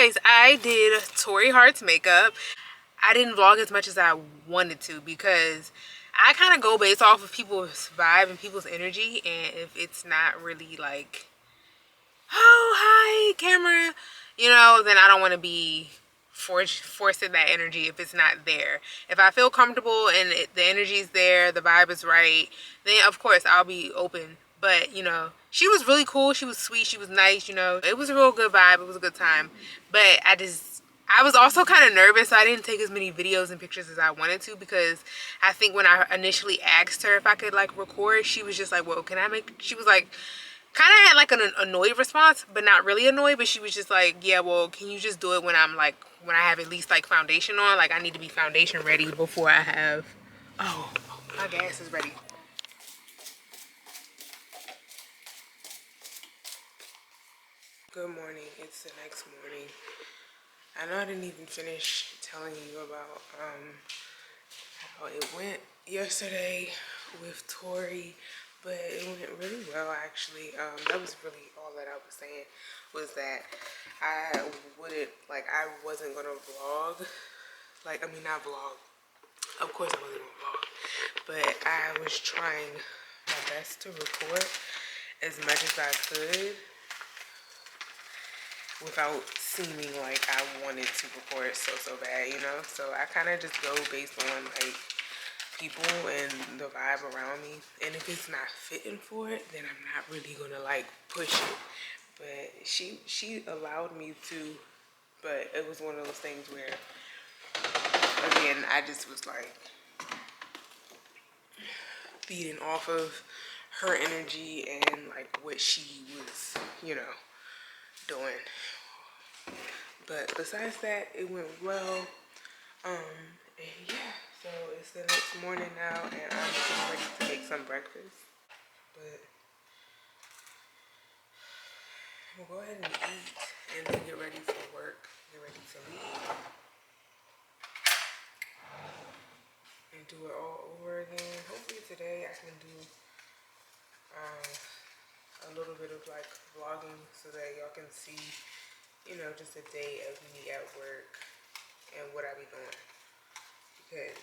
guys, I did Tori Hart's makeup. I didn't vlog as much as I wanted to because I kind of go based off of people's vibe and people's energy, and if it's not really like, oh hi camera, you know, then I don't want to be forcing that energy if it's not there. If I feel comfortable and the energy is there, the vibe is right, then of course I'll be open. But you know, she was really cool, she was sweet, she was nice, you know, it was a real good vibe, it was a good time. But I was also kind of nervous, so I didn't take as many videos and pictures as I wanted to, because I think when I initially asked her if I could like record, she was just like, well, can I make, she was like, kind of had like an annoyed response, but not really annoyed, but she was just like, yeah, well, can you just do it when I'm like, when I have at least like foundation on? Like I need to be foundation ready before I have, oh, my gas is ready. Good morning, it's the next morning. I know I didn't even finish telling you about how it went yesterday with Tori, but it went really well actually. That was really all that I was saying, was that I wouldn't, like, I wasn't gonna vlog, like, I mean, not vlog, of course I wasn't gonna vlog, but I was trying my best to record as much as I could without seeming like I wanted to record so bad, you know? So I kind of just go based on like people and the vibe around me, and if it's not fitting for it, then I'm not really gonna like push it. But she allowed me to, but it was one of those things where, again, I just was like feeding off of her energy and like what she was, you know, doing. But besides that, it went well. And yeah, so it's the next morning now, and I'm getting ready to make some breakfast. But we'll go ahead and eat and then get ready for work, get ready to leave, and do it all over again. Hopefully today I can do a little bit of like vlogging so that y'all can see, you know, just a day of me at work and what I be doing. Because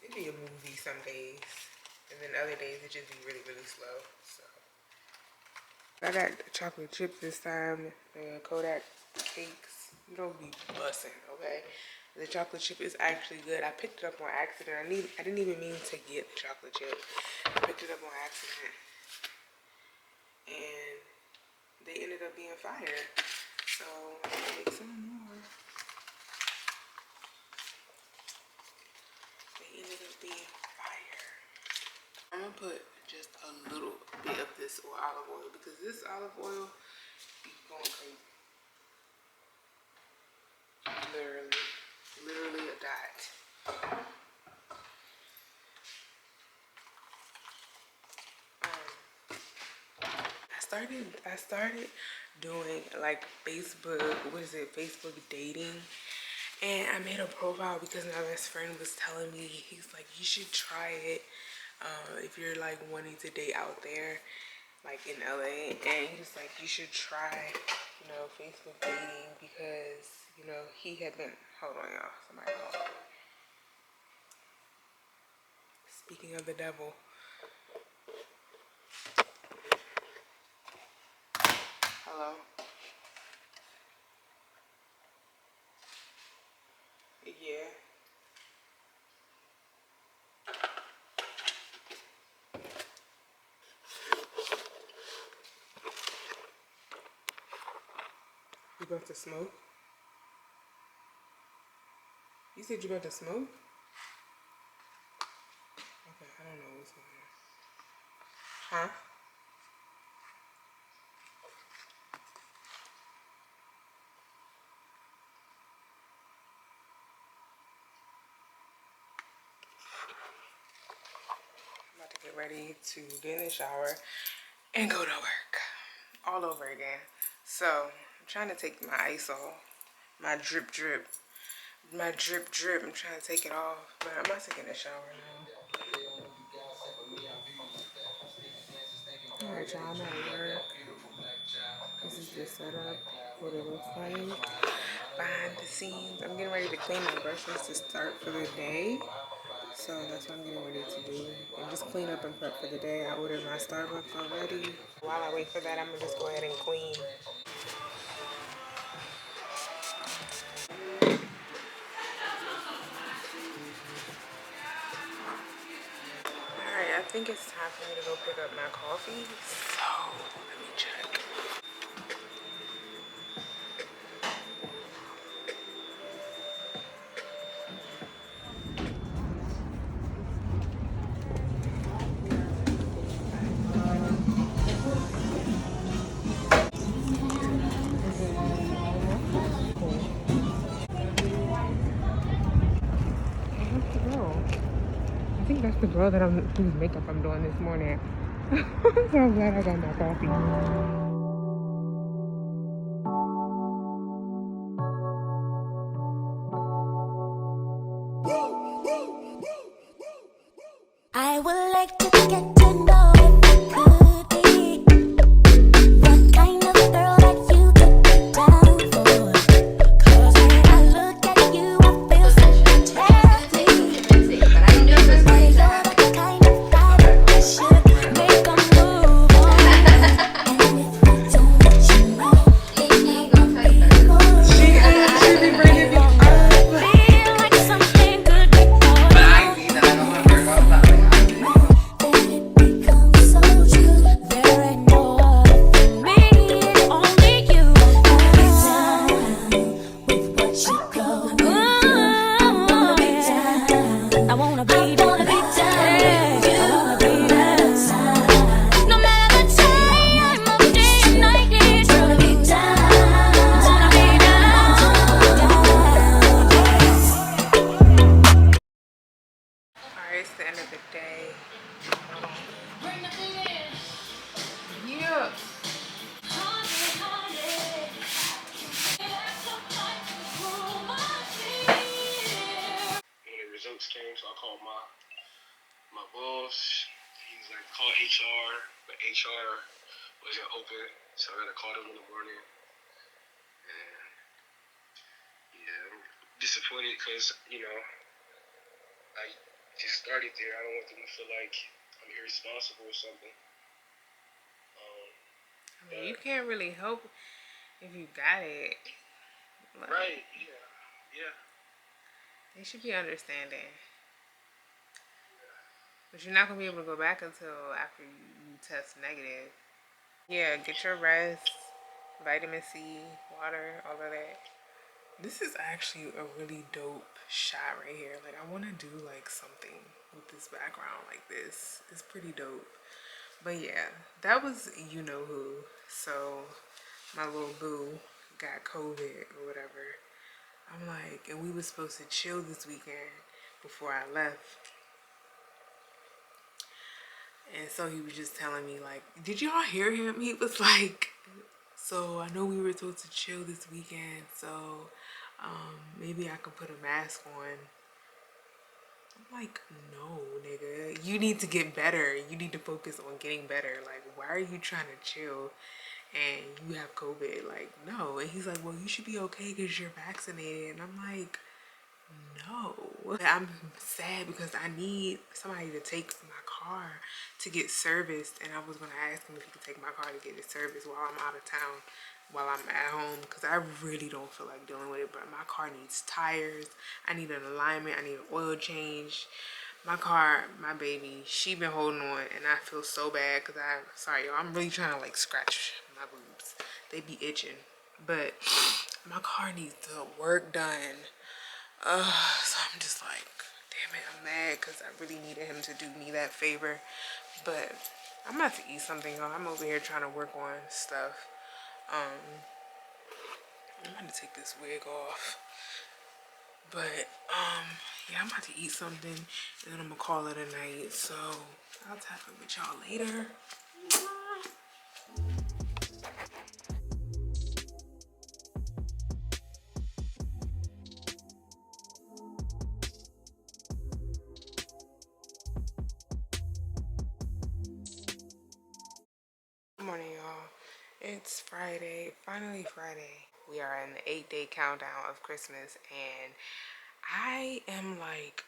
it be a movie some days, and then other days it just be really, really slow. So I got chocolate chips this time, the Kodak cakes. You don't be busting, okay? The chocolate chip is actually good. I picked it up on accident. I didn't even mean to get the chocolate chip. I picked it up on accident, and they ended up being fire. So I'm gonna make some more. They ended up being fire. I'm gonna put just a little bit of this olive oil, because this olive oil be going crazy. Literally a dot. I started doing like Facebook, what is it, Facebook dating. And I made a profile because my best friend was telling me, he's like, you should try it if you're like wanting to date out there, like in LA. And he's like, you should try, you know, Facebook dating, because, you know, he had been, hold on y'all, somebody called. Speaking of the devil. Hello? Yeah. You about to smoke? You said you about to smoke? Okay, I don't know what's going on. Huh? I'm about to get ready to get in the shower and go to work all over again. So I'm trying to take my ice off, my drip drip, I'm trying to take it off, but I'm not taking a shower now. All right, y'all, I'm at work. This is the setup, what it looks like. behind the scenes. I'm getting ready to clean my brushes to start for the day. So that's what I'm getting ready to do. And just clean up and prep for the day. I ordered my Starbucks already. While I wait for that, I'm gonna just go ahead and clean. Alright, I think it's time for me to go pick up my coffee. So let me check. That's the girl. I think that's the girl that whose makeup I'm doing this morning. I'm so glad I got my coffee. I would like to get to know if it could be the kind of girl that you could be down for. 'Cause when I look at you, I feel so terribly. But you're the kind of guy that should make a move on. And if I don't let you know, it won't be long. She be bringing me up. Feel like something could be going on. Alright, it's the end of the day. Yeah. When the results came, so I called my boss. He's like, call HR, but HR wasn't open, so I gotta call them in the morning. And yeah, I'm disappointed because I just started there. I don't want them to feel like I'm irresponsible or something. I mean, you can't really help if you got it. Like, Right? Yeah. they should be understanding. But you're not gonna be able to go back until after you test negative. Yeah, get your rest, vitamin C, water, all of that. This is actually a really dope shot right here. Like, I want to do like something with this background like this. It's pretty dope. But yeah, that was you know who. So my little boo got COVID or whatever. I'm like, and we was supposed to chill this weekend before I left. And so he was just telling me, like, did y'all hear him? He was like, so I know we were supposed to chill this weekend, so maybe I can put a mask on. I'm like, no, nigga. You need to get better. You need to focus on getting better. Like, why are you trying to chill and you have COVID? Like, no. And he's like, well, you should be okay because you're vaccinated. And I'm like, no. I'm sad because I need somebody to take my car to get serviced, and I was going to ask him if he could take my car to get it serviced while I'm out of town, while I'm at home, because I really don't feel like dealing with it. But my car needs tires, I need an alignment, I need an oil change. My car, my baby, she been holding on, and I feel so bad because sorry y'all, I'm really trying to like scratch my boobs. They be itching. But my car needs the work done. So I'm just like, damn it, I'm mad because I really needed him to do me that favor. But I'm about to eat something, y'all. I'm over here trying to work on stuff. I'm about to take this wig off. But yeah, I'm about to eat something and then I'm gonna call it a night. So I'll tap it with y'all later. Good morning, y'all. It's Friday, finally Friday. We are in the 8-day countdown of Christmas, and I am like,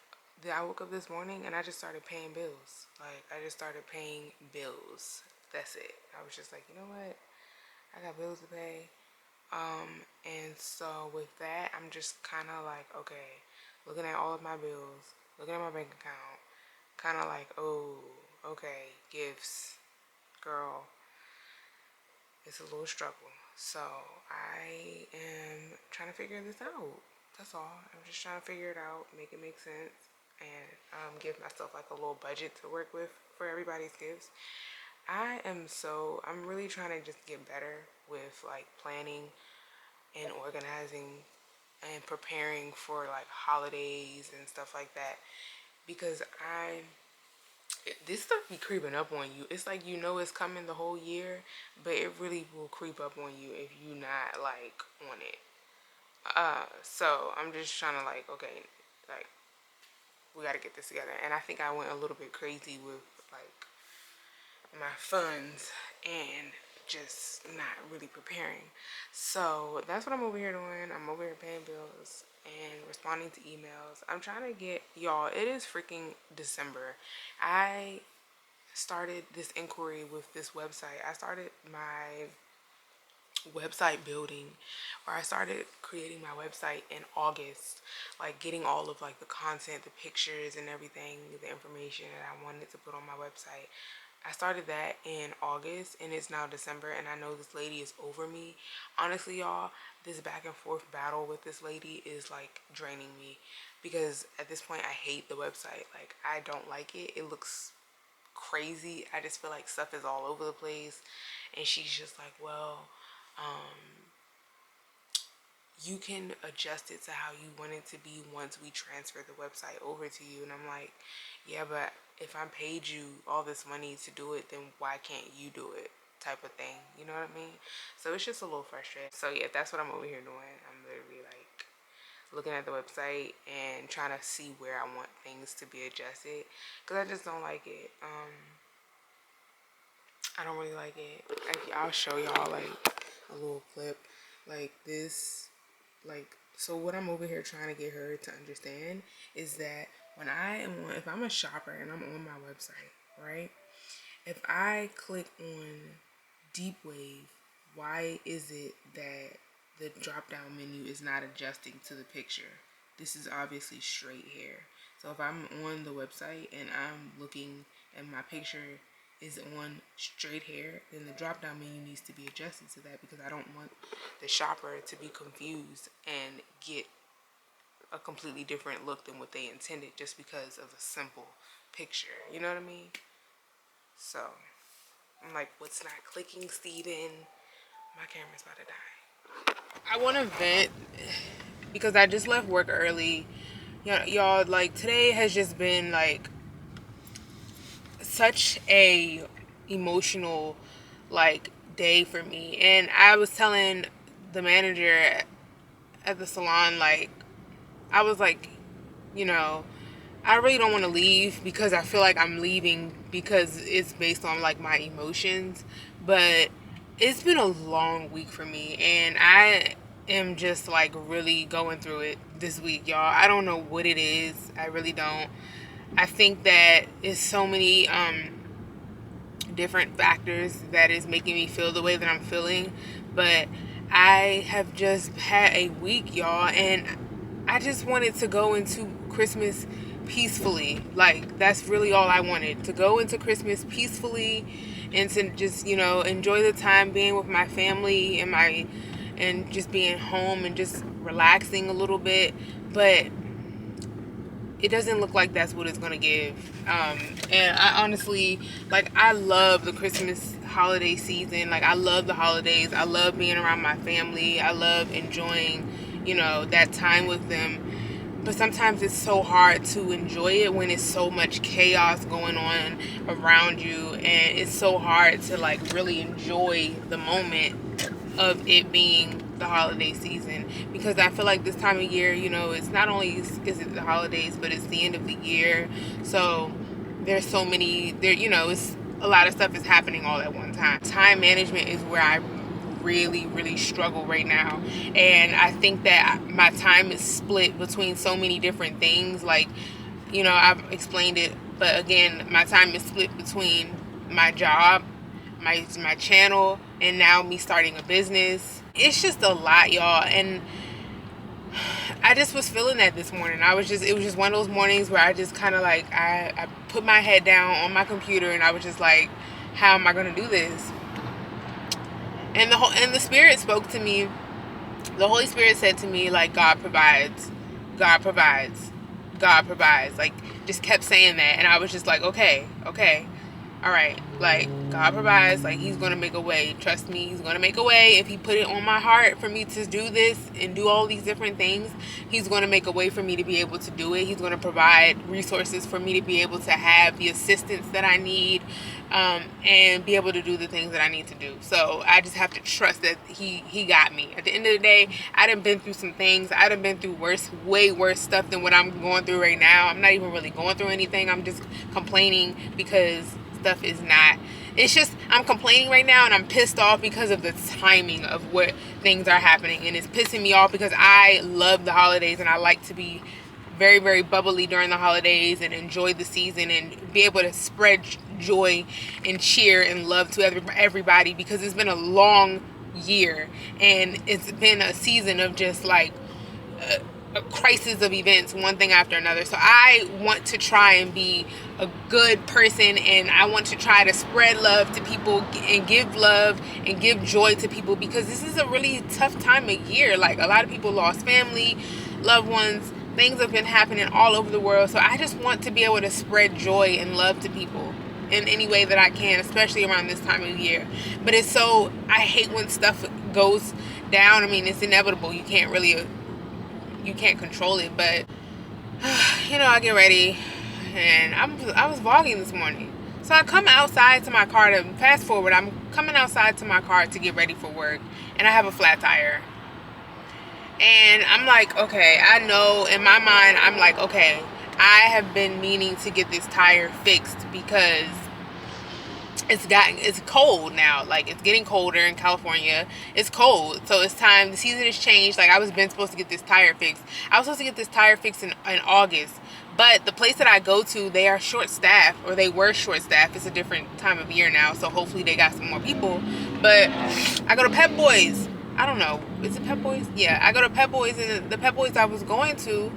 I woke up this morning and I just started paying bills. Like, I just started paying bills. That's it. I was just like, you know what? I got bills to pay. And so with that, I'm just kind of like, okay, looking at all of my bills, looking at my bank account, kind of like, oh, okay, gifts, girl, it's a little struggle. So I am trying to figure this out. That's all. I'm just trying to figure it out, make it make sense, and give myself like a little budget to work with for everybody's gifts. I'm really trying to just get better with like planning and organizing and preparing for like holidays and stuff like that, because this stuff be creeping up on you. It's like, you know, it's coming the whole year, but it really will creep up on you if you not like on it. So I'm just trying to like, okay, like, we got to get this together. And I think I went a little bit crazy with like my funds and just not really preparing. So that's what I'm over here doing. I'm over here paying bills and responding to emails. I'm trying to get, y'all, it is freaking December. I started this inquiry with this website. I started my website building, or I started creating my website in August, like getting all of like the content, the pictures and everything, the information that I wanted to put on my website. I started that in August and it's now December, and I know this lady is over me. Honestly, y'all, this back and forth battle with this lady is like draining me, because at this point I hate the website. Like, I don't like it. It looks crazy. I just feel like stuff is all over the place, and she's just like, well, you can adjust it to how you want it to be once we transfer the website over to you. And I'm like, yeah, but if I paid you all this money to do it, then why can't you do it, type of thing, you know what I mean? So it's just a little frustrating. So yeah, that's what I'm over here doing. I'm literally like looking at the website and trying to see where I want things to be adjusted, because I just don't like it. I don't really like it. I'll show y'all like a little clip like this. Like, so what I'm over here trying to get her to understand is that when if I'm a shopper and I'm on my website, right? If I click on Deep Wave, why is it that the drop down menu is not adjusting to the picture? This is obviously straight hair. So if I'm on the website and I'm looking and my picture is on straight hair, then the drop down menu needs to be adjusted to that, because I don't want the shopper to be confused and get a completely different look than what they intended just because of a simple picture. You know what I mean? So I'm like, what's not clicking, Steven? My camera's about to die. I want to vent because I just left work early. Y'all, like, today has just been like such a emotional like day for me. And I was telling the manager at the salon, like, I was like, you know, I really don't want to leave, because I feel like I'm leaving because it's based on like my emotions. But it's been a long week for me, and I am just like really going through it this week, y'all. I don't know what it is. I really don't. I think that it's so many different factors that is making me feel the way that I'm feeling. But I have just had a week, y'all, and I just wanted to go into Christmas peacefully. Like, that's really all I wanted, to go into Christmas peacefully and to just, you know, enjoy the time being with my family and just being home and just relaxing a little bit. But it doesn't look like that's what it's gonna give. And I honestly, like, I love the Christmas holiday season. Like, I love the holidays. I love being around my family. I love enjoying, you know, that time with them. But sometimes it's so hard to enjoy it when it's so much chaos going on around you, and it's so hard to like really enjoy the moment of it being the holiday season, because I feel like this time of year, you know, it's not only is it the holidays, but it's the end of the year. So there's so many there, you know, it's a lot of stuff is happening all at one time. Time management is where I really, really struggle right now. And I think that my time is split between so many different things. Like, you know, I've explained it, but again, my time is split between my job, my channel, and now me starting a business. It's just a lot, y'all. And I just was feeling that this morning. It was just one of those mornings where I just kind of like, I put my head down on my computer and I was just like, how am I going to do this? And the Spirit spoke to me. The Holy Spirit said to me, like, God provides, God provides, God provides. Like, just kept saying that. And I was just like, okay, all right, like, God provides, like, he's going to make a way. Trust me, he's going to make a way. If he put it on my heart for me to do this and do all these different things, he's going to make a way for me to be able to do it. He's going to provide resources for me to be able to have the assistance that I need, and be able to do the things that I need to do. So I just have to trust that he got me. At the end of the day, I done been through some things. I done been through way worse stuff than what I'm going through right now. I'm not even really going through anything. I'm just complaining because stuff is not, it's just, I'm complaining right now and I'm pissed off because of the timing of what things are happening, and it's pissing me off because I love the holidays and I like to be very, very bubbly during the holidays and enjoy the season and be able to spread joy and cheer and love to everybody, because it's been a long year and it's been a season of just like a crisis of events, one thing after another. So I want to try and be a good person, and I want to try to spread love to people and give love and give joy to people, because this is a really tough time of year. Like, a lot of people lost family, loved ones, things have been happening all over the world. So I just want to be able to spread joy and love to people in any way that I can, especially around this time of year. But it's so, I hate when stuff goes down. I mean, it's inevitable. You can't control it, but you know, I get ready and I was vlogging this morning. So I come outside to my car, to fast forward, I'm coming outside to my car to get ready for work, and I have a flat tire. And I'm like, okay, I know in my mind, I'm like, okay, I have been meaning to get this tire fixed because it's cold now. Like, it's getting colder in California. It's cold, so it's time. The season has changed. Like, I was supposed to get this tire fixed. I was supposed to get this tire fixed in August, but the place that I go to, they are short-staffed, or they were short-staffed. It's a different time of year now, so hopefully they got some more people. But I go to Pep Boys. I don't know, is it Pep Boys? Yeah, I go to Pep Boys, and the Pep Boys I was going to,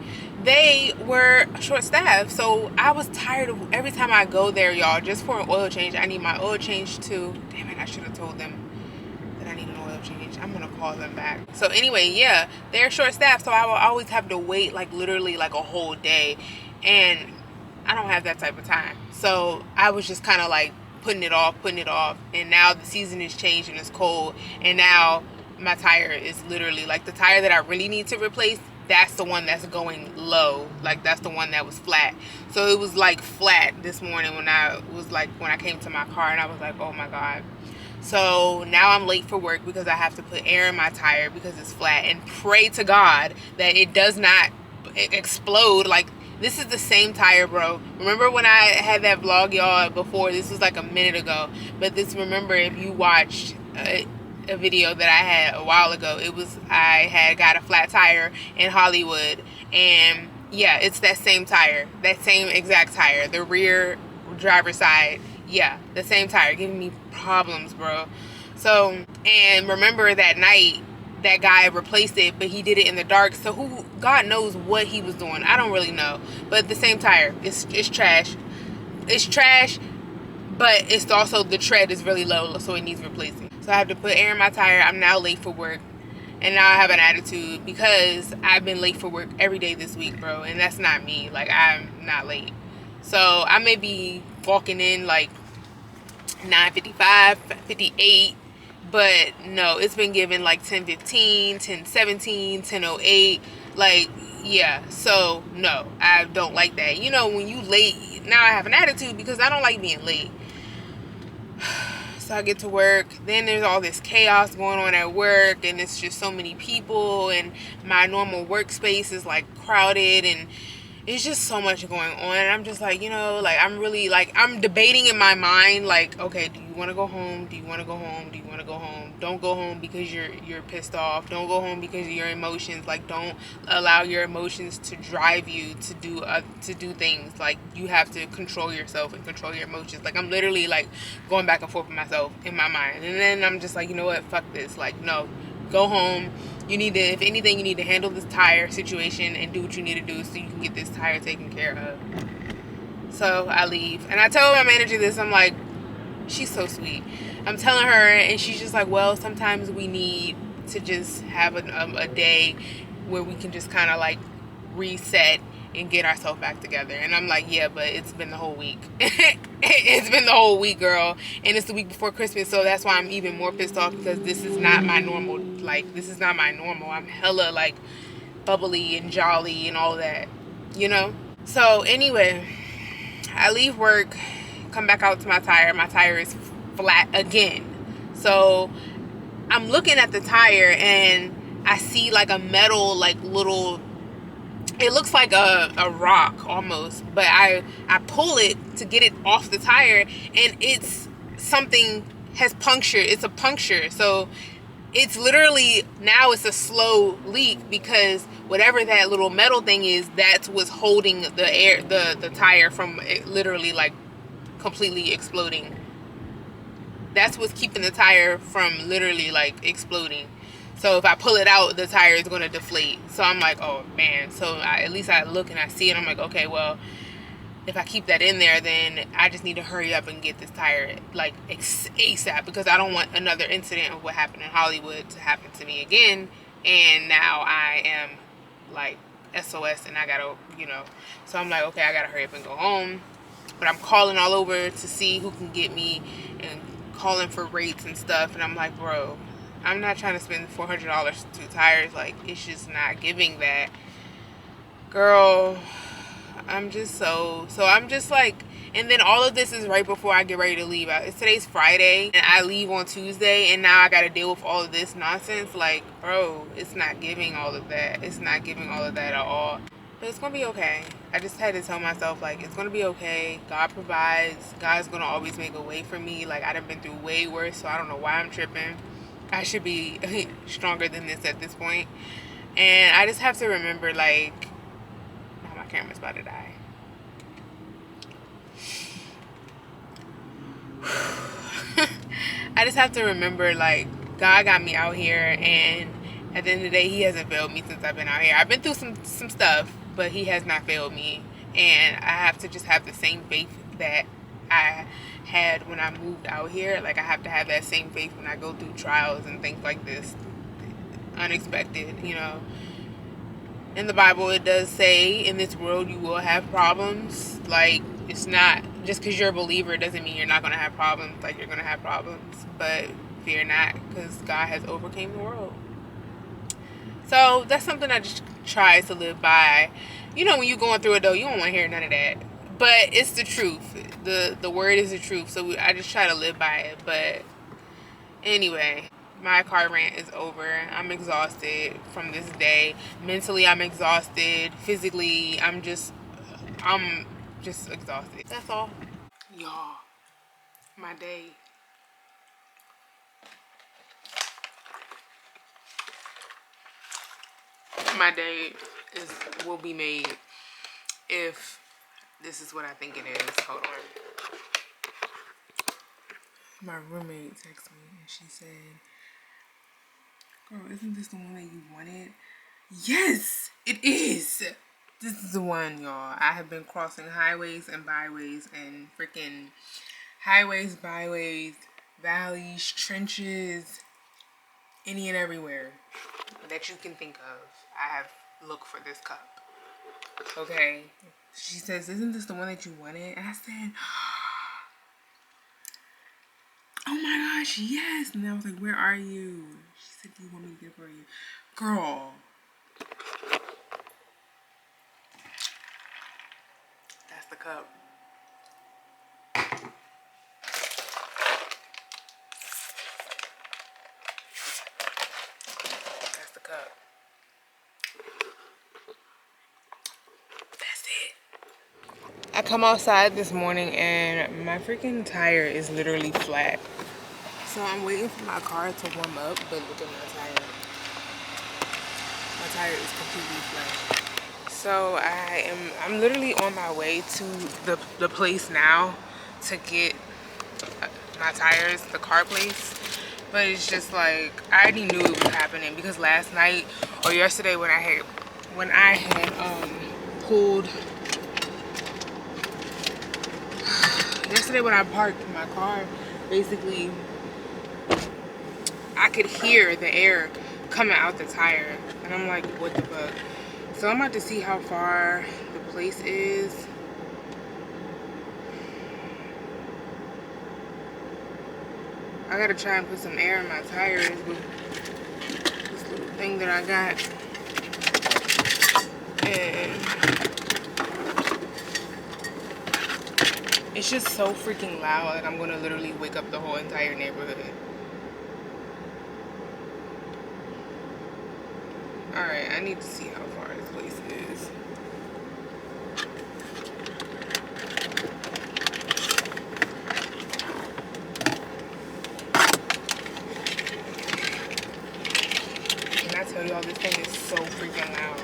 they were short-staffed. So I was tired of every time I go there, y'all, just for an oil change. I need my oil change too. Damn it, I should have told them that I need an oil change. I'm gonna call them back. So anyway, yeah, they're short-staffed, so I will always have to wait, like, literally like a whole day, and I don't have that type of time. So I was just kind of like putting it off, and now the season has changed and it's cold, and now my tire is literally, like, the tire that I really need to replace, that's the one that's going low. Like, that's the one that was flat. So it was like flat this morning when I came to my car, and I was like, oh my God. So now I'm late for work because I have to put air in my tire because it's flat, and pray to God that it does not explode. Like, this is the same tire, bro. Remember when I had that vlog, y'all, before? This was like a minute ago. But remember, if you watched a video that I had a while ago, I had got a flat tire in Hollywood, and yeah, it's that same tire, that same exact tire, the rear driver's side, yeah, the same tire, giving me problems, bro. So, and remember that night, that guy replaced it, but he did it in the dark, so God knows what he was doing. I don't really know, but the same tire, it's trash. It's trash, but it's also, the tread is really low, so it needs replacing. So I have to put air in my tire. I'm now late for work, and now I have an attitude because I've been late for work every day this week, bro, and that's not me. Like, I'm not late. So I may be walking in like 9:55, 58, but no, it's been given like 10:15, 10:17, 10:08, like, yeah. So no, I don't like that. You know, when you late, now I have an attitude because I don't like being late. So I get to work, then there's all this chaos going on at work, and it's just so many people, and my normal workspace is like crowded, and it's just so much going on, and I'm just like, you know, like I'm really like I'm debating in my mind, like, okay, do you want to go home? Do you want to go home? Do you want to go home? Don't go home because you're pissed off. Don't go home because of your emotions. Like, don't allow your emotions to drive you to do things. Like, you have to control yourself and control your emotions. Like, I'm literally like going back and forth with myself in my mind, and then I'm just like, you know what, fuck this. Like, no, go home. You need to, if anything, you need to handle this tire situation and do what you need to do so you can get this tire taken care of. So I leave, and I tell my manager this. I'm like, she's so sweet. I'm telling her, and she's just like, well, sometimes we need to just have a day where we can just kind of like reset and get ourselves back together. And I'm like, yeah, but it's been the whole week. It's been the whole week, girl, and it's the week before Christmas, so that's why I'm even more pissed off, because this is not my normal. Like, this is not my normal. I'm hella like bubbly and jolly and all that, you know. So anyway, I leave work, come back out to my tire. My tire is flat again. So I'm looking at the tire, and I see like a metal, like little, it looks like a rock almost, but I pull it to get it off the tire, and it's something has punctured. It's a puncture. So it's literally, now it's a slow leak, because whatever that little metal thing is, that's what's holding the tire from literally like completely exploding. That's what's keeping the tire from literally like exploding. So if I pull it out, the tire is going to deflate. So I'm like, oh man. So at least I look and I see it. I'm like, okay, well, if I keep that in there, then I just need to hurry up and get this tire like ASAP, because I don't want another incident of what happened in Hollywood to happen to me again. And now I am like SOS, and I gotta, you know. So I'm like, okay, I gotta hurry up and go home. But I'm calling all over to see who can get me, and calling for rates and stuff. And I'm like, bro, I'm not trying to spend $400 to tires. Like, it's just not giving that. Girl, I'm just so I'm just like, and then all of this is right before I get ready to leave. Today's Friday, and I leave on Tuesday, and now I got to deal with all of this nonsense. Like, bro, it's not giving all of that. It's not giving all of that at all. But it's gonna be okay. I just had to tell myself, like, it's gonna be okay. God provides. God's gonna always make a way for me. Like, I done been through way worse, so I don't know why I'm tripping. I should be stronger than this at this point. And I just have to remember, like, oh, my camera's about to die. I just have to remember, like, God got me out here, and at the end of the day, He hasn't failed me since I've been out here. I've been through some stuff, but He has not failed me. And I have to just have the same faith that I had when I moved out here. Like, I have to have that same faith when I go through trials and things like this, unexpected, you know. In the Bible, it does say, in this world you will have problems. Like, it's not just because you're a believer doesn't mean you're not going to have problems. Like, you're going to have problems, but fear not, because God has overcame the world. So that's something I just try to live by. You know, when you're going through it, though, you don't want to hear none of that, but it's the truth. The word is the truth, so I just try to live by it. But anyway, my car rant is over. I'm exhausted from this day. Mentally, I'm exhausted. Physically, I'm just exhausted. That's all. Y'all, my day. My day will be made if this is what I think it is. Hold on. My roommate texted me and she said, girl, isn't this the one that you wanted? Yes, it is. This is the one, y'all. I have been crossing highways and byways and freaking highways, byways, valleys, trenches, any and everywhere that you can think of. I have looked for this cup. Okay. She says, isn't this the one that you wanted? And I said, oh my gosh, yes. And I was like, where are you? She said, do you want me to get it for you? Girl. That's the cup. That's the cup. That's come outside this morning and my freaking tire is literally flat. So I'm waiting for my car to warm up, but look at my tire. My tire is completely flat. So I'm literally on my way to the place now to get my tires, the car place. But it's just like I already knew it was happening because last night or yesterday when I had pulled yesterday when I parked my car, basically I could hear the air coming out the tire and I'm like, what the fuck? So I'm about to see how far the place is. I gotta try and put some air in my tires with this little thing that I got. And it's just so freaking loud. Like I'm gonna literally wake up the whole entire neighborhood. Alright, I need to see how far this place is. When I tell y'all this thing is so freaking loud,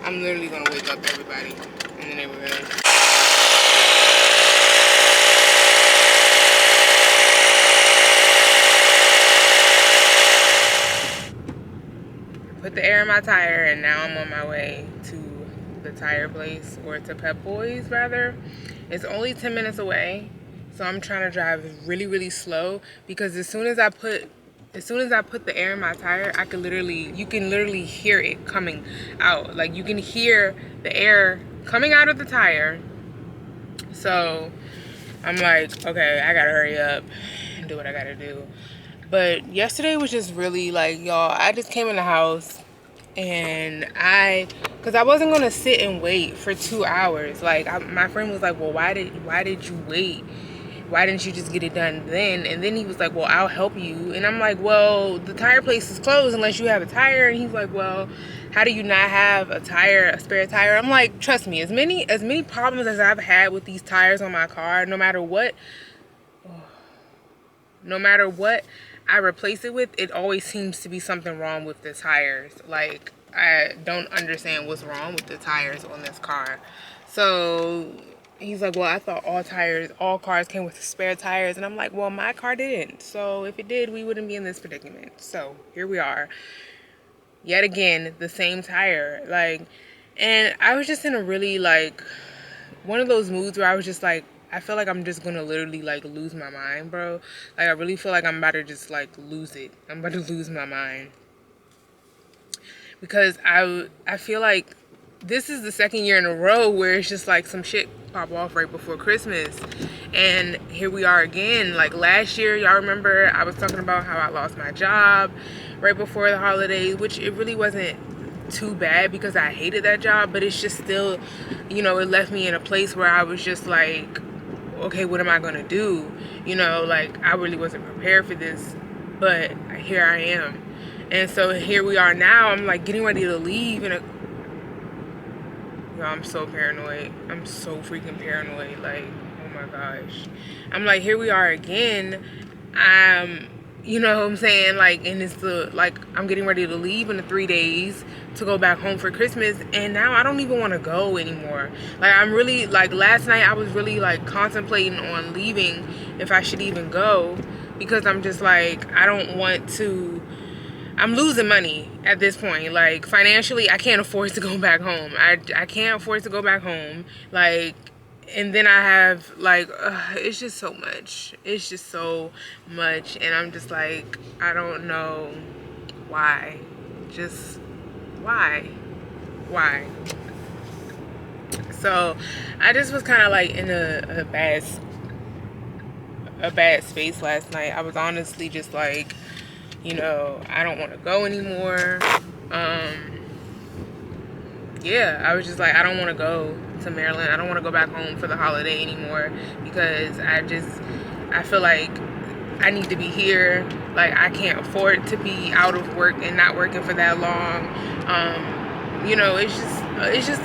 I'm literally gonna wake up everybody in the neighborhood. Put the air in my tire and now I'm on my way to the tire place, or to Pep Boys rather. It's only 10 minutes away, so I'm trying to drive really, really slow because as soon as I put the air in my tire, you can literally hear it coming out. Like you can hear the air coming out of the tire. So I'm like, okay, I gotta hurry up and do what I gotta do. But yesterday was just really like, y'all, I just came in the house and because I wasn't gonna sit and wait for 2 hours. Like my friend was like, well, why did you wait? Why didn't you just get it done then? And then he was like, well, I'll help you. And I'm like, well, the tire place is closed unless you have a tire. And he's like, well, how do you not have a spare tire? I'm like, trust me, as many problems as I've had with these tires on my car, no matter what I replace it with, it always seems to be something wrong with the tires. Like, I don't understand what's wrong with the tires on this car. So he's like, well, I thought all cars came with spare tires. And I'm like, well, my car didn't. So if it did, we wouldn't be in this predicament. So here we are. Yet again, the same tire. Like, and I was just in a really, like, one of those moods where I was just like, I feel like I'm just gonna literally like lose my mind, bro. Like I really feel like I'm about to just like lose it. I'm about to lose my mind. Because I feel like this is the second year in a row where it's just like some shit pop off right before Christmas. And here we are again. Like last year, y'all remember I was talking about how I lost my job right before the holidays, which it really wasn't too bad because I hated that job, but it's just still, you know, it left me in a place where I was just like, okay, what am I gonna do? You know, like I really wasn't prepared for this, but here I am. And so here we are now. I'm like getting ready to leave, and I'm so paranoid. I'm so freaking paranoid. Like, oh my gosh. I'm like, here we are again. You know what I'm saying? Like, and it's I'm getting ready to leave in the 3 days to go back home for Christmas. And now I don't even want to go anymore. Like, I'm really, like, last night I was really, like, contemplating on leaving if I should even go. Because I'm just, like, I don't want to, I'm losing money at this point. Like, financially, I can't afford to go back home. I can't afford to go back home. Like, and then I have, like, it's just so much. It's just so much. And I'm just like, I don't know why. Just why? Why? So I just was kind of like in a bad space last night. I was honestly just like, you know, I don't want to go anymore. Yeah, I was just like, I don't want to go to Maryland. I don't want to go back home for the holiday anymore because I feel like I need to be here. Like, I can't afford to be out of work and not working for that long. You know, it's just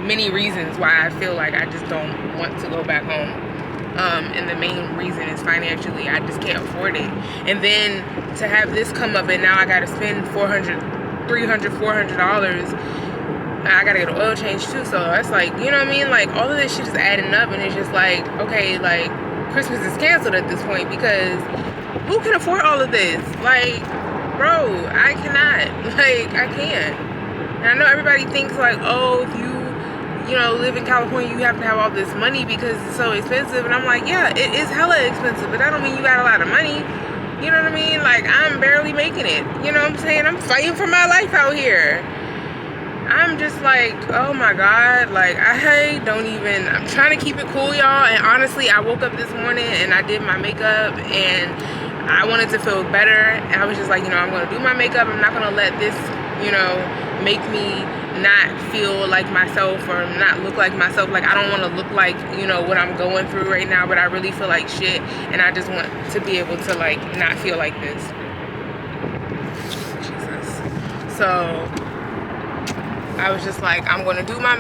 many reasons why I feel like I just don't want to go back home. And the main reason is financially. I just can't afford it. And then to have this come up and now I gotta spend $400, $400. I gotta get an oil change too. So that's like, you know what I mean? Like all of this shit is adding up, and it's just like, okay, like Christmas is canceled at this point because who can afford all of this? Like, bro, I cannot. Like, I can't. And I know everybody thinks like, oh, if you know, live in California, you have to have all this money because it's so expensive. And I'm like, yeah, it is hella expensive, but that don't mean you got a lot of money. You know what I mean? Like, I'm barely making it. You know what I'm saying? I'm fighting for my life out here. I'm just like, oh my God, like I'm trying to keep it cool, y'all. And honestly, I woke up this morning and I did my makeup and I wanted to feel better. And I was just like, you know, I'm gonna do my makeup. I'm not gonna let this, you know, make me not feel like myself or not look like myself. Like, I don't want to look like, you know, what I'm going through right now, but I really feel like shit. And I just want to be able to like not feel like this. Jesus. So I was just like, I'm gonna do my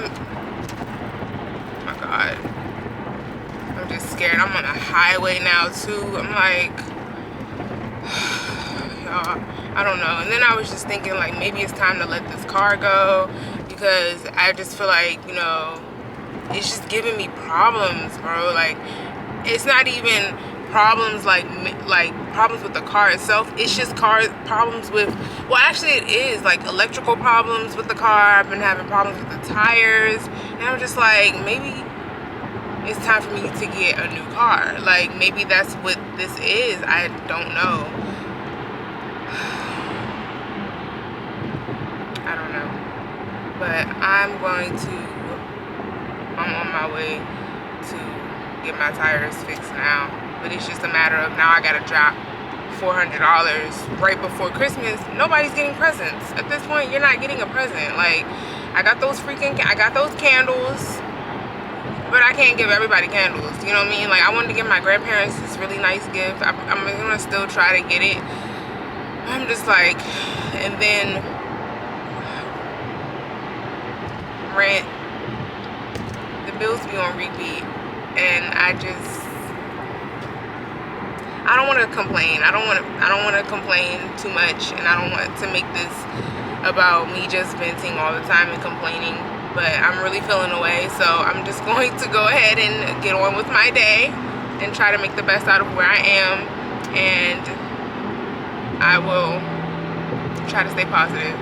God, I'm just scared. I'm on a highway now too. I'm like, y'all, I don't know. And then I was just thinking like maybe it's time to let this car go because I just feel like, you know, it's just giving me problems, bro. Like, it's not even problems like problems with the car itself. It's just problems with, well, actually it is like electrical problems with the car. I've been having problems with the tires, and I'm just like, maybe it's time for me to get a new car. Like, maybe that's what this is. I don't know. I don't know. But I'm on my way to get my tires fixed now. But it's just a matter of now I gotta drop $400 right before Christmas. Nobody's getting presents. At this point, you're not getting a present. Like, I got those candles, but I can't give everybody candles. You know what I mean? Like, I wanted to give my grandparents this really nice gift. I'm gonna still try to get it. I'm just like, and then rent, the bills be on repeat, and I don't want to complain. I don't want to complain too much, and I don't want to make this about me just venting all the time and complaining. But I'm really feeling away, so I'm just going to go ahead and get on with my day and try to make the best out of where I am, and I will try to stay positive.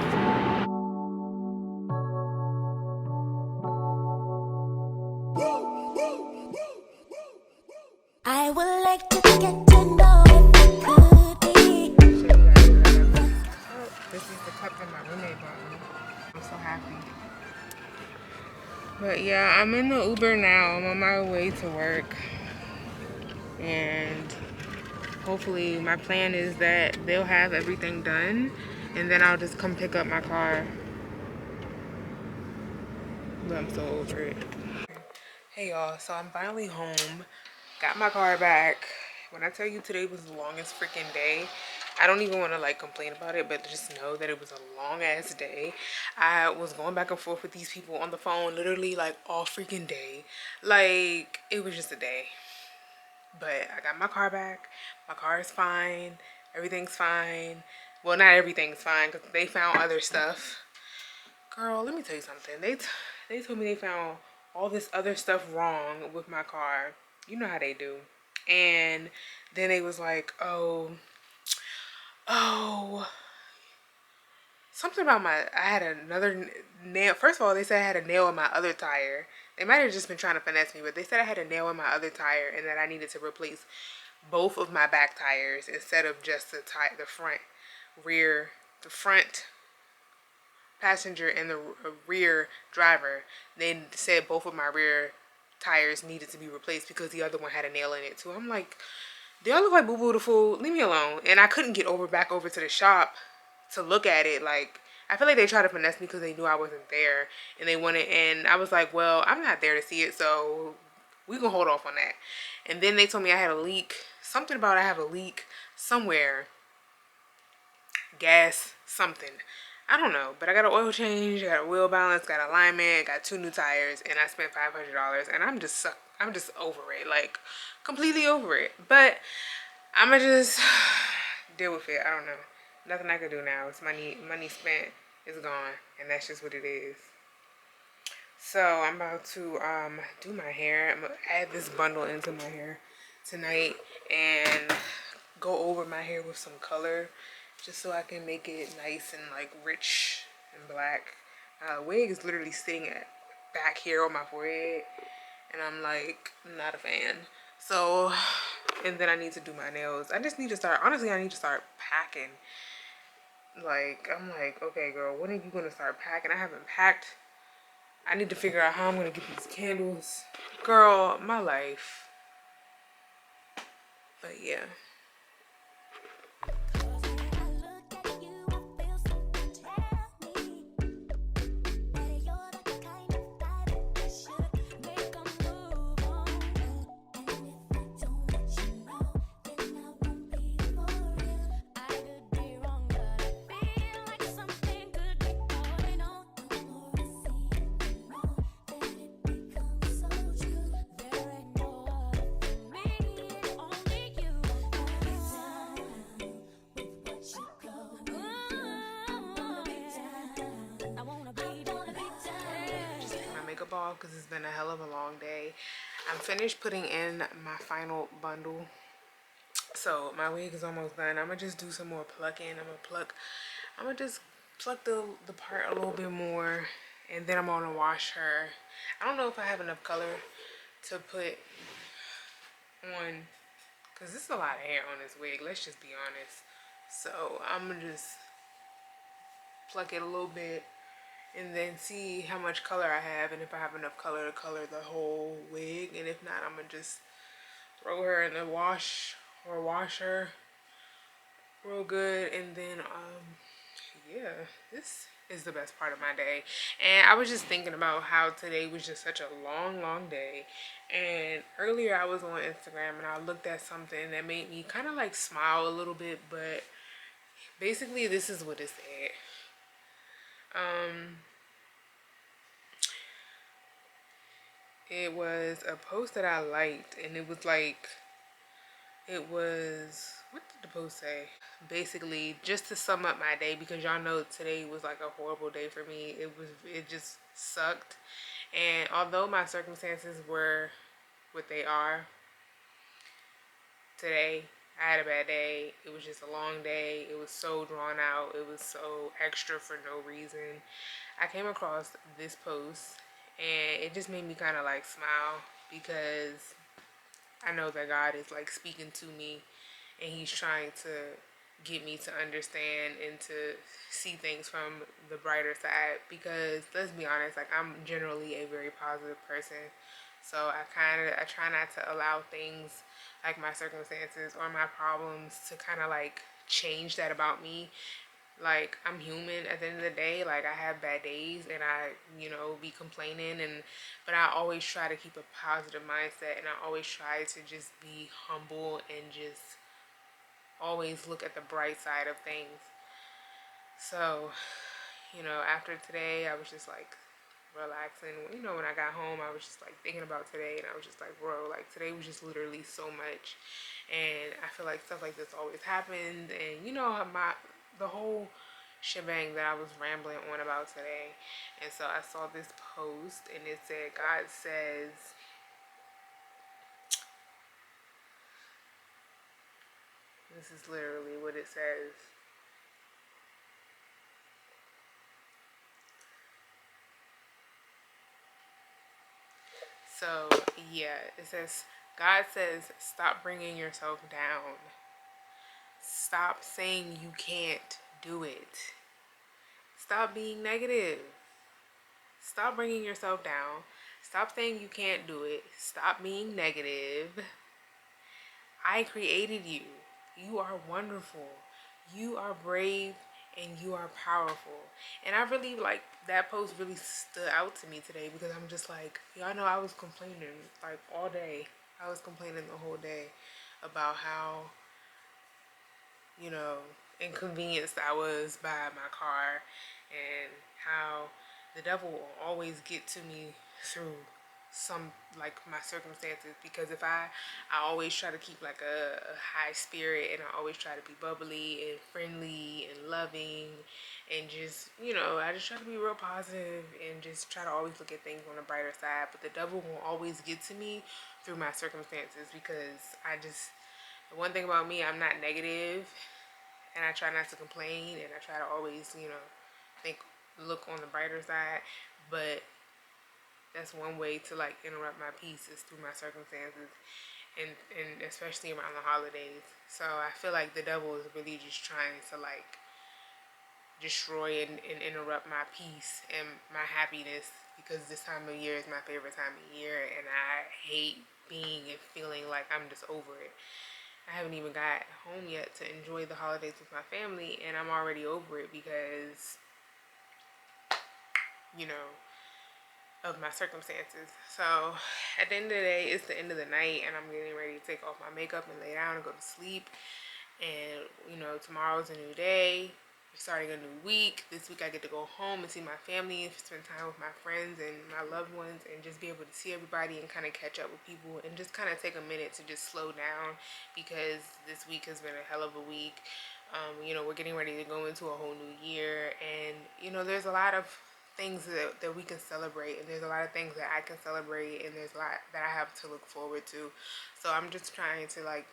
I would like to get to know if it could be. This is the cup that my roommate bought me. I'm so happy. But yeah, I'm in the Uber now. I'm on my way to work. And hopefully my plan is that they'll have everything done and then I'll just come pick up my car. But I'm so over it. Hey y'all, so I'm finally home. Got my car back. When I tell you today was the longest freaking day, I don't even want to like complain about it, but just know that it was a long ass day. I was going back and forth with these people on the phone literally like all freaking day. Like, it was just a day. But I got my car back. My car is fine. Everything's fine. Well, not everything's fine because they found other stuff. Girl, let me tell you something. They told me they found all this other stuff wrong with my car. You know how they do. And then they was like, oh, something about I had another nail. First of all, they said I had a nail in my other tire. They might have just been trying to finesse me, but they said I had a nail in my other tire and that I needed to replace both of my back tires instead of just the front passenger and the rear driver. They said both of my rear tires needed to be replaced because the other one had a nail in it too. I'm like, do y'all look like Boo Boo the Fool? Leave me alone. And I couldn't get back over to the shop to look at it. Like, I feel like they tried to finesse me because they knew I wasn't there and they wanted, and I was like, well, I'm not there to see it, so we can hold off on that. And then they told me I had a leak. Something about I have a leak somewhere. Gas, something. I don't know, but I got an oil change, got a wheel balance, got alignment, got 2 new tires, and I spent $500, and I'm just over it, like completely over it. But I'ma just deal with it. I don't know, nothing I can do now. It's money spent, it's gone, and that's just what it is. So I'm about to do my hair. I'm gonna add this bundle into my hair tonight and go over my hair with some color just so I can make it nice and like rich and black. Wig is literally sitting at back here on my forehead and I'm like not a fan. So, and then I need to do my nails. I just need to start, honestly, I need to start packing. Like, I'm like, okay girl, when are you gonna start packing? I haven't packed. I need to figure out how I'm gonna get these candles. Girl, my life. But yeah. Cause when I look at you, I feel something tell me that you're the kind of guy that should make a move on. And if I don't let you know, then I won't be for real. I could be wrong, but I feel like something could be going on. The more I see it, the more that it becomes so true. There ain't no other for me, it's only you. I'll be down with what you go. Wanna be down. I wanna be down. Just take my makeup off because it's been a hell of a long day. I'm finished putting in my final bundle. So my wig is almost done. I'm gonna just do some more plucking. I'm gonna just pluck the part a little bit more and then I'm gonna wash her. I don't know if I have enough color to put on because this is a lot of hair on this wig, let's just be honest. So I'm gonna just pluck it a little bit and then see how much color I have and if I have enough color to color the whole wig, and if not, I'm gonna just throw her in the wash or wash her real good. And then yeah, this is the best part of my day. And I was just thinking about how today was just such a long day, and earlier I was on Instagram and I looked at something that made me kind of like smile a little bit, but basically this is what it said. It was a post that I liked, and it was like, it was, what did the post say? Basically, just to sum up my day, because y'all know today was like a horrible day for me. It just sucked. And although my circumstances were what they are today, I had a bad day. It was just a long day. It was so drawn out. It was so extra for no reason. I came across this post and it just made me kind of like smile because I know that God is like speaking to me and he's trying to get me to understand and to see things from the brighter side, because let's be honest, like I'm generally a very positive person. So I try not to allow things like my circumstances or my problems to kind of like change that about me. Like, I'm human at the end of the day. Like, I have bad days and I, be complaining, but I always try to keep a positive mindset, and I always try to just be humble and just always look at the bright side of things. So, after today, I was just like relaxing. When I got home, I was just like thinking about today, and I was just like, bro, like today was just literally so much. And I feel like stuff like this always happened, and the whole shebang that I was rambling on about today. And so I saw this post and it said, God says, this is literally what it says. So yeah, it says, God says, stop bringing yourself down. Stop saying you can't do it. Stop being negative. Stop bringing yourself down. Stop saying you can't do it. Stop being negative. I created you. You are wonderful. You are brave and you are powerful. And I really like that post really stood out to me today, because I'm just like, y'all know I was complaining like all day. I was complaining the whole day about how, inconvenienced I was by my car, and how the devil will always get to me through some, like, my circumstances. Because if I always try to keep like a high spirit, and I always try to be bubbly and friendly and loving, and just, you know, I just try to be real positive and just try to always look at things on the brighter side. But the devil will always get to me through my circumstances, because the one thing about me, I'm not negative, and I try not to complain, and I try to always, you know, look on the brighter side. But that's one way to like interrupt my peace, is through my circumstances, and especially around the holidays. So I feel like the devil is really just trying to like destroy and interrupt my peace and my happiness, because this time of year is my favorite time of year, and I hate being and feeling like I'm just over it. I haven't even got home yet to enjoy the holidays with my family, and I'm already over it because, you know, of my circumstances. So at the end of the day, it's the end of the night, and I'm getting ready to take off my makeup and lay down and go to sleep. And, you know, tomorrow's a new day. We're starting a new week. This week I get to go home and see my family, and spend time with my friends and my loved ones, and just be able to see everybody and kind of catch up with people, and just kind of take a minute to just slow down, because this week has been a hell of a week. You know, we're getting ready to go into a whole new year, and, you know, there's a lot of things that we can celebrate, and there's a lot of things that I can celebrate, and there's a lot that I have to look forward to. So I'm just trying to like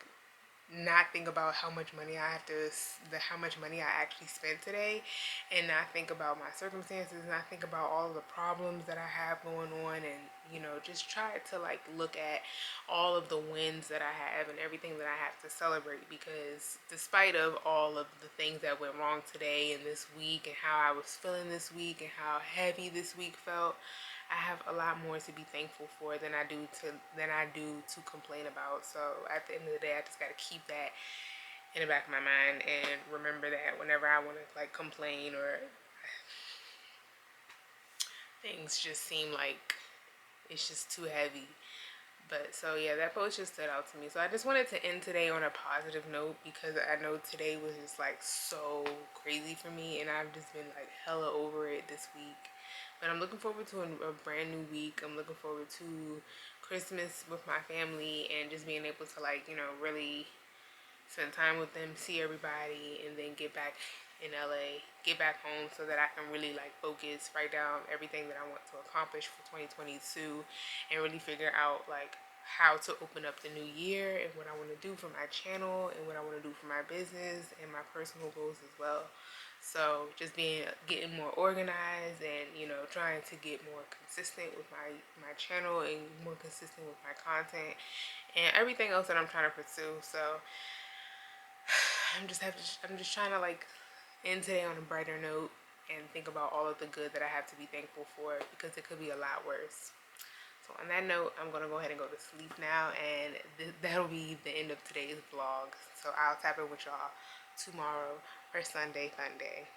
not think about how much money I have to, how much money I actually spent today, and not think about my circumstances, and not think about all of the problems that I have going on, and, you know, just try to like look at all of the wins that I have and everything that I have to celebrate. Because despite of all of the things that went wrong today and this week, and how I was feeling this week, and how heavy this week felt, I have a lot more to be thankful for than I do to complain about. So at the end of the day, I just gotta keep that in the back of my mind, and remember that whenever I want to like complain, or things just seem like it's just too heavy. But so yeah, that post just stood out to me. So I just wanted to end today on a positive note, because I know today was just like so crazy for me, and I've just been like hella over it this week. But I'm looking forward to a brand new week. I'm looking forward to Christmas with my family, and just being able to like, you know, really spend time with them, see everybody, and then get back in LA, get back home, so that I can really like focus, write down everything that I want to accomplish for 2022, and really figure out like how to open up the new year, and what I want to do for my channel, and what I want to do for my business and my personal goals as well. So just getting more organized, and, you know, trying to get more consistent with my channel, and more consistent with my content and everything else that I'm trying to pursue. So I'm just trying to like end today on a brighter note, and think about all of the good that I have to be thankful for, because it could be a lot worse. So on that note, I'm gonna go ahead and go to sleep now, and that'll be the end of today's vlog. So I'll tap in with y'all tomorrow for Sunday Fun Day.